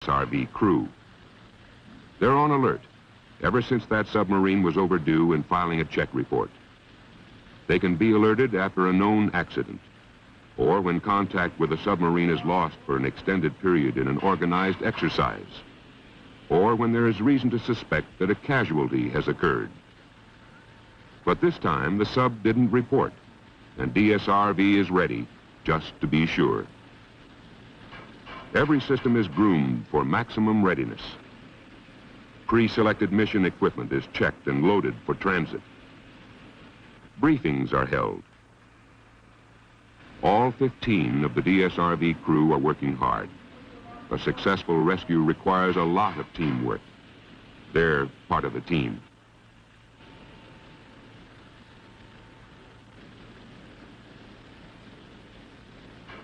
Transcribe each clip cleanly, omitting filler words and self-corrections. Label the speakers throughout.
Speaker 1: DSRV crew. They're on alert ever since that submarine was overdue in filing a check report. They can be alerted after a known accident, or when contact with a submarine is lost for an extended period in an organized exercise, or when there is reason to suspect that a casualty has occurred. But this time, the sub didn't report, and DSRV is ready, just to be sure. Every system is groomed for maximum readiness. Pre-selected mission equipment is checked and loaded for transit. Briefings are held. All 15 of the DSRV crew are working hard. A successful rescue requires a lot of teamwork. They're part of the team.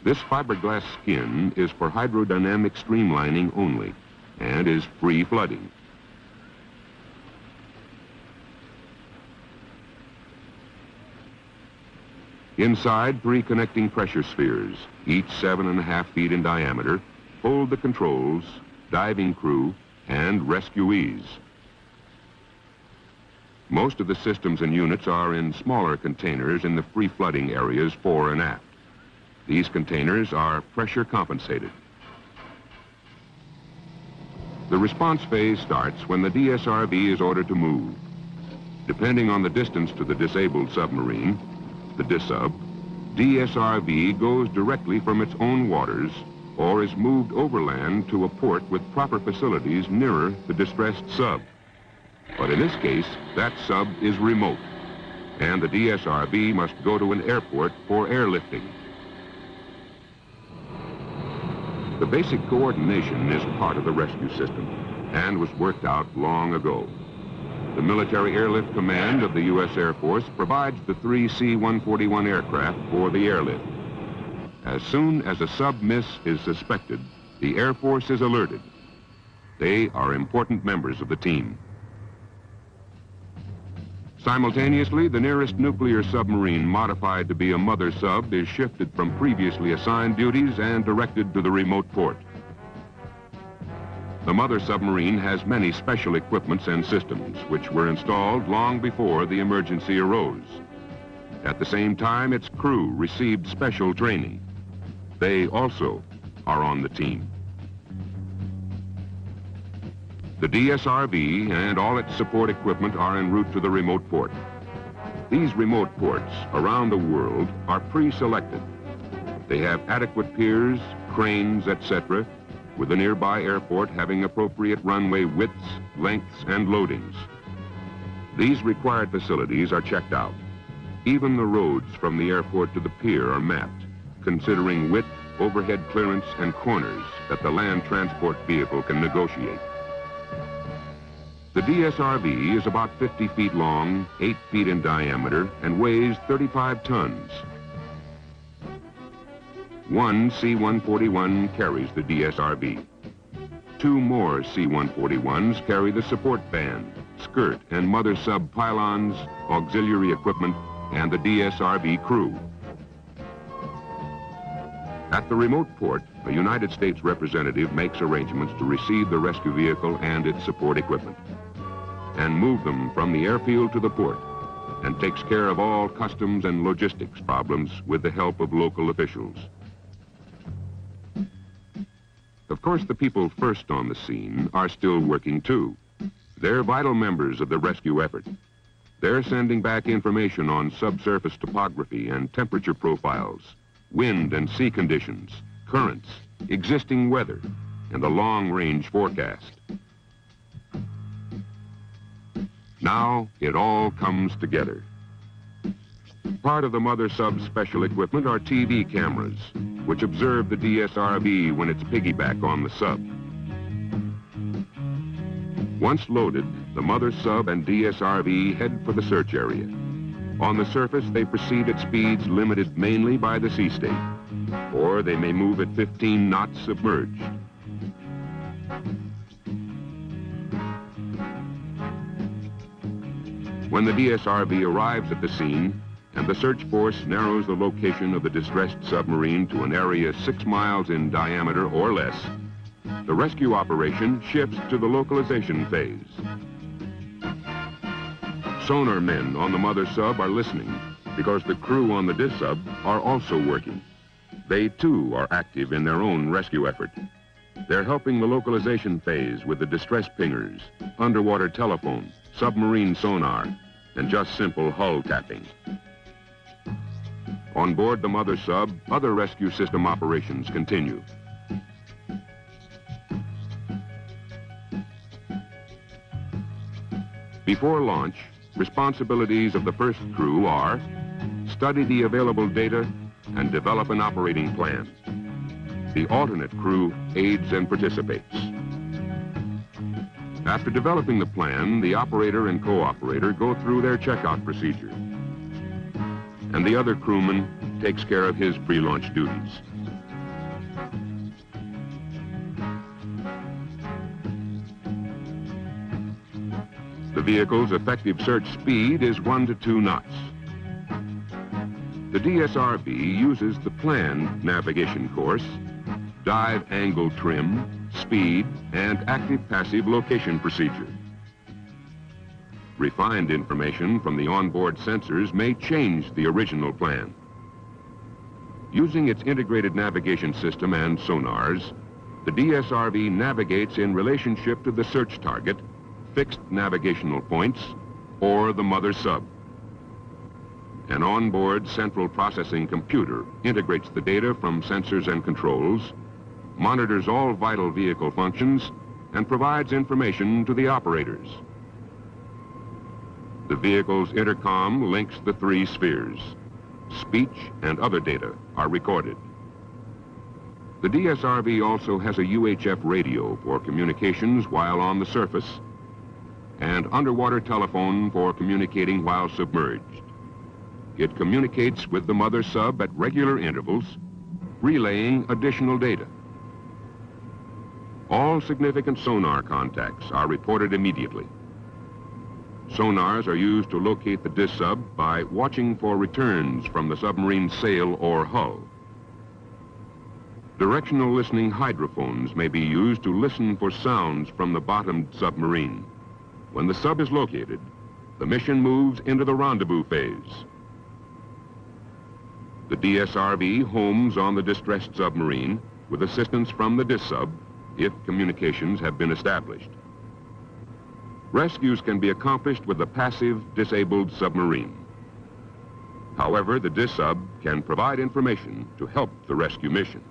Speaker 1: This fiberglass skin is for hydrodynamic streamlining only and is free flooding. Inside, 3 connecting pressure spheres, each 7.5 feet in diameter, hold the controls, diving crew, and rescuees. Most of the systems and units are in smaller containers in the free flooding areas fore and aft. These containers are pressure compensated. The response phase starts when the DSRV is ordered to move. Depending on the distance to the disabled submarine, the DISUB, DSRV goes directly from its own waters or is moved overland to a port with proper facilities nearer the distressed sub. But in this case, that sub is remote, and the DSRV must go to an airport for airlifting. The basic coordination is part of the rescue system and was worked out long ago. The Military Airlift Command of the U.S. Air Force provides the 3 C-141 aircraft for the airlift. As soon as a sub-miss is suspected, the Air Force is alerted. They are important members of the team. Simultaneously, the nearest nuclear submarine modified to be a mother sub is shifted from previously assigned duties and directed to the remote port. The mother submarine has many special equipments and systems which were installed long before the emergency arose. At the same time, its crew received special training. They also are on the team. The DSRV and all its support equipment are en route to the remote port. These remote ports around the world are pre-selected. They have adequate piers, cranes, etc., with the nearby airport having appropriate runway widths, lengths, and loadings. These required facilities are checked out. Even the roads from the airport to the pier are mapped, considering width, overhead clearance, and corners that the land transport vehicle can negotiate. The DSRV is about 50 feet long, 8 feet in diameter, and weighs 35 tons. One C-141 carries the DSRV. 2 more C-141s carry the support band, skirt, and mother sub pylons, auxiliary equipment, and the DSRV crew. At the remote port, a United States representative makes arrangements to receive the rescue vehicle and its support equipment, and move them from the airfield to the port, and takes care of all customs and logistics problems with the help of local officials. Of course, the people first on the scene are still working too. They're vital members of the rescue effort. They're sending back information on subsurface topography and temperature profiles, wind and sea conditions, currents, existing weather, and the long-range forecast. Now it all comes together. Part of the mother sub's special equipment are TV cameras, which observe the DSRV when it's piggyback on the sub. Once loaded, the mother sub and DSRV head for the search area. On the surface, they proceed at speeds limited mainly by the sea state, or they may move at 15 knots submerged. When the DSRV arrives at the scene, and the search force narrows the location of the distressed submarine to an area 6 miles in diameter or less, the rescue operation shifts to the localization phase. Sonar men on the mother sub are listening because the crew on the dis-sub are also working. They too are active in their own rescue effort. They're helping the localization phase with the distress pingers, underwater telephone, submarine sonar, and just simple hull tapping. On board the mother sub, other rescue system operations continue. Before launch, responsibilities of the first crew are study the available data and develop an operating plan. The alternate crew aids and participates. After developing the plan, the operator and co-operator go through their checkout procedure. And the other crewman takes care of his pre-launch duties. The vehicle's effective search speed is 1 to 2 knots. The DSRV uses the planned navigation course, dive angle trim, speed, and active-passive location procedure. Refined information from the onboard sensors may change the original plan. Using its integrated navigation system and sonars, the DSRV navigates in relationship to the search target, fixed navigational points, or the mother sub. An onboard central processing computer integrates the data from sensors and controls, monitors all vital vehicle functions, and provides information to the operators. The vehicle's intercom links the 3 spheres. Speech and other data are recorded. The DSRV also has a UHF radio for communications while on the surface and underwater telephone for communicating while submerged. It communicates with the mother sub at regular intervals, relaying additional data. All significant sonar contacts are reported immediately. Sonars are used to locate the dis-sub by watching for returns from the submarine's sail or hull. Directional listening hydrophones may be used to listen for sounds from the bottomed submarine. When the sub is located, the mission moves into the rendezvous phase. The DSRV homes on the distressed submarine with assistance from the dis-sub if communications have been established. Rescues can be accomplished with a passive, disabled submarine. However, the dis-sub can provide information to help the rescue mission.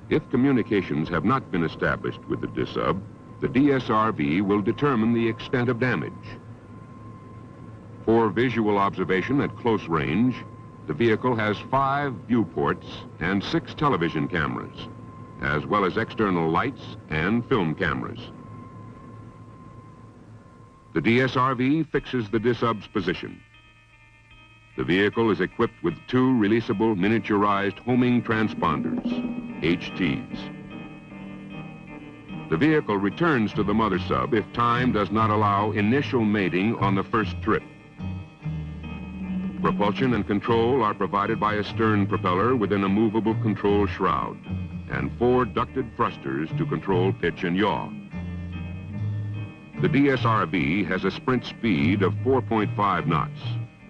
Speaker 1: If communications have not been established with the dis-sub, the DSRV will determine the extent of damage. For visual observation at close range, the vehicle has 5 viewports and 6 television cameras, as well as external lights and film cameras. The DSRV fixes the dis-sub's position. The vehicle is equipped with 2 releasable miniaturized homing transponders, HTs. The vehicle returns to the mother sub if time does not allow initial mating on the first trip. Propulsion and control are provided by a stern propeller within a movable control shroud and 4 ducted thrusters to control pitch and yaw. The DSRV has a sprint speed of 4.5 knots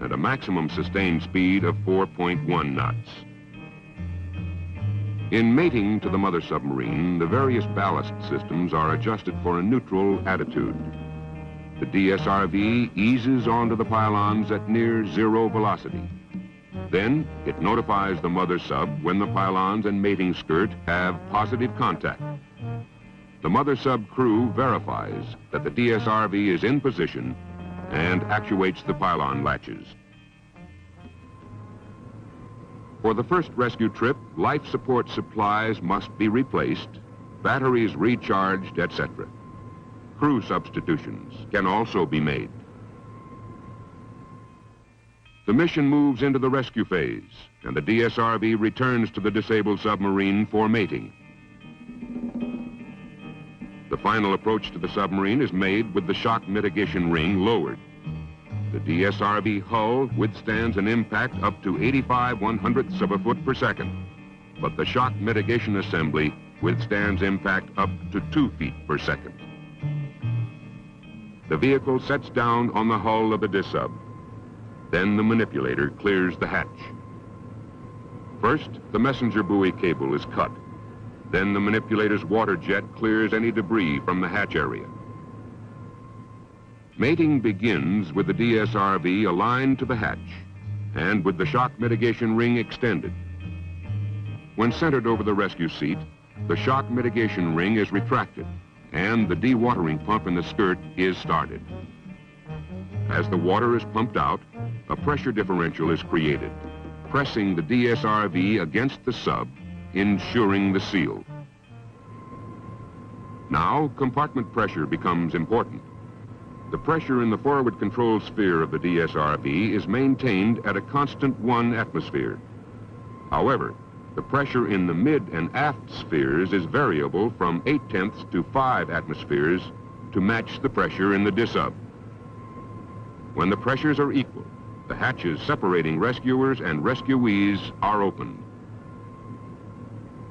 Speaker 1: and a maximum sustained speed of 4.1 knots. In mating to the mother submarine, the various ballast systems are adjusted for a neutral attitude. The DSRV eases onto the pylons at near 0 velocity. Then it notifies the mother sub when the pylons and mating skirt have positive contact. The mother sub crew verifies that the DSRV is in position and actuates the pylon latches. For the first rescue trip, life support supplies must be replaced, batteries recharged, etc. Crew substitutions can also be made. The mission moves into the rescue phase, and the DSRV returns to the disabled submarine for mating. The final approach to the submarine is made with the shock mitigation ring lowered. The DSRV hull withstands an impact up to 85/100ths of a foot per second, but the shock mitigation assembly withstands impact up to 2 feet per second. The vehicle sets down on the hull of the dis-sub. Then the manipulator clears the hatch. First, the messenger buoy cable is cut. Then the manipulator's water jet clears any debris from the hatch area. Mating begins with the DSRV aligned to the hatch and with the shock mitigation ring extended. When centered over the rescue seat, the shock mitigation ring is retracted and the dewatering pump in the skirt is started. As the water is pumped out, a pressure differential is created, pressing the DSRV against the sub, ensuring the seal. Now, compartment pressure becomes important. The pressure in the forward control sphere of the DSRV is maintained at a constant 1 atmosphere. However, the pressure in the mid and aft spheres is variable from 0.8 to 5 atmospheres to match the pressure in the dis-sub. When the pressures are equal, the hatches separating rescuers and rescuees are opened.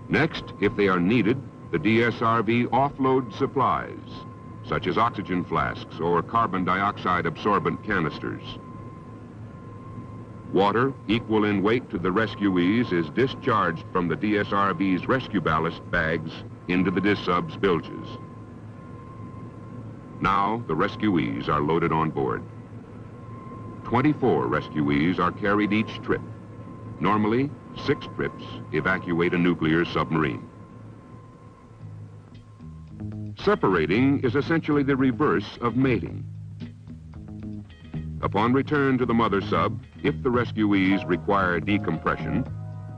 Speaker 1: Next, if they are needed, the DSRV offloads supplies, such as oxygen flasks or carbon dioxide absorbent canisters. Water, equal in weight to the rescuees, is discharged from the DSRV's rescue ballast bags into the dis-sub's bilges. Now, the rescuees are loaded on board. 24 rescuees are carried each trip. Normally, 6 trips evacuate a nuclear submarine. Separating is essentially the reverse of mating. Upon return to the mother sub, if the rescuees require decompression,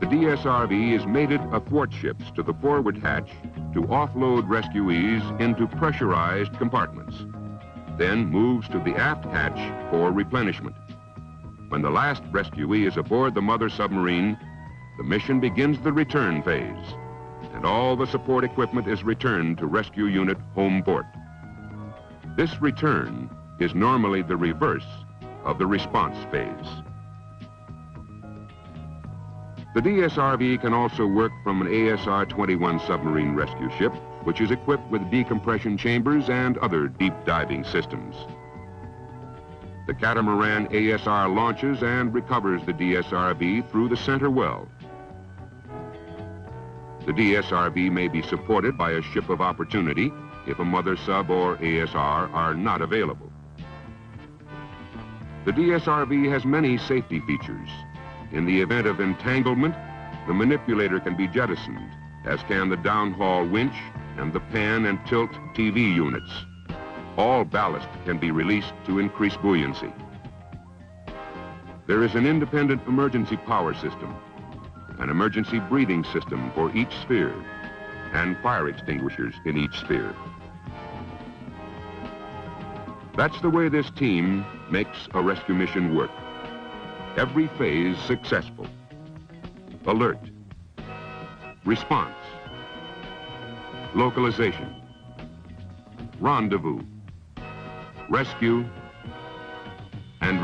Speaker 1: the DSRV is mated athwartships to the forward hatch to offload rescuees into pressurized compartments, then moves to the aft hatch for replenishment. When the last rescuee is aboard the mother submarine, the mission begins the return phase, and all the support equipment is returned to rescue unit home port. This return is normally the reverse of the response phase. The DSRV can also work from an ASR-21 submarine rescue ship, which is equipped with decompression chambers and other deep diving systems. The catamaran ASR launches and recovers the DSRV through the center well. The DSRV may be supported by a ship of opportunity if a mother sub or ASR are not available. The DSRV has many safety features. In the event of entanglement, the manipulator can be jettisoned, as can the downhaul winch and the pan and tilt TV units. All ballast can be released to increase buoyancy. There is an independent emergency power system, an emergency breathing system for each sphere, and fire extinguishers in each sphere. That's the way this team makes a rescue mission work. Every phase successful. Alert. Response. Localization. Rendezvous. Rescue. And